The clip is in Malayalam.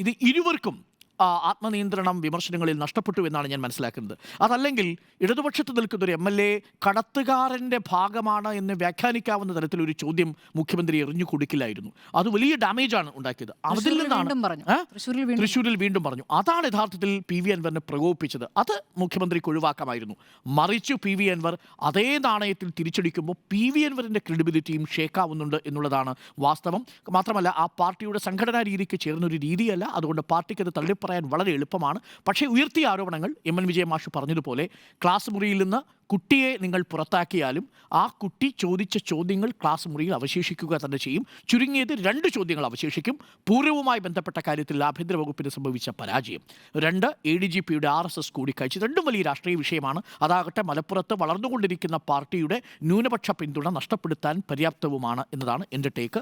ഇത് ഇരുവർക്കും ആത്മനിയന്ത്രണം വിമർശനങ്ങളിൽ നഷ്ടപ്പെട്ടു എന്നാണ് ഞാൻ മനസ്സിലാക്കുന്നത്. അതല്ലെങ്കിൽ ഇടതുപക്ഷത്ത് നിൽക്കുന്ന ഒരു MLA കടത്തുകാരൻ്റെ ഭാഗമാണ് എന്ന് വ്യാഖ്യാനിക്കാവുന്ന തരത്തിലൊരു ചോദ്യം മുഖ്യമന്ത്രി എറിഞ്ഞു കൊടുക്കില്ലായിരുന്നു. അത് വലിയ ഡാമേജാണ് ഉണ്ടാക്കിയത്. അതിൽ നിന്നാണ് തൃശ്ശൂരിൽ വീണ്ടും പറഞ്ഞു. അതാണ് യഥാർത്ഥത്തിൽ PV അൻവറിനെ പ്രകോപിപ്പിച്ചത്. അത് മുഖ്യമന്ത്രിക്ക് ഒഴിവാക്കാമായിരുന്നു. മറിച്ചു PV അൻവർ അതേ നാണയത്തിൽ തിരിച്ചടിക്കുമ്പോൾ PV അൻവറിൻ്റെ ക്രെഡിബിലിറ്റിയും ഷേക്കാവുന്നുണ്ട് എന്നുള്ളതാണ് വാസ്തവം. മാത്രമല്ല ആ പാർട്ടിയുടെ സംഘടനാ രീതിക്ക് ചേർന്നൊരു രീതിയല്ല. അതുകൊണ്ട് പാർട്ടിക്ക് അത് തള്ളിപ്പറയാൻ വളരെ എളുപ്പമാണ്. പക്ഷേ ഉയർത്തിയ ആരോപണങ്ങൾ MN വിജയമാഷ് പറഞ്ഞതുപോലെ ക്ലാസ് മുറിയിൽ നിന്ന് കുട്ടിയെ നിങ്ങൾ പുറത്താക്കിയാലും ആ കുട്ടി ചോദിച്ച ചോദ്യങ്ങൾ ക്ലാസ് മുറിയിൽ അവശേഷിക്കുക തന്നെ ചെയ്യും. ചുരുങ്ങിയത് 2 ചോദ്യങ്ങൾ അവശേഷിക്കും. പൂർവ്വവുമായി ബന്ധപ്പെട്ട കാര്യത്തിൽ ആഭ്യന്തര വകുപ്പിന് സംഭവിച്ച പരാജയം, 2 ADGPയുടെ RSS കൂടിക്കാഴ്ച, രണ്ടും വലിയ രാഷ്ട്രീയ വിഷയമാണ്. അതാകട്ടെ മലപ്പുറത്ത് വളർന്നുകൊണ്ടിരിക്കുന്ന പാർട്ടിയുടെ ന്യൂനപക്ഷ പിന്തുണ നഷ്ടപ്പെടുത്താൻ പര്യാപ്തവുമാണ് എന്നതാണ് എൻ്റെ ടേക്ക്.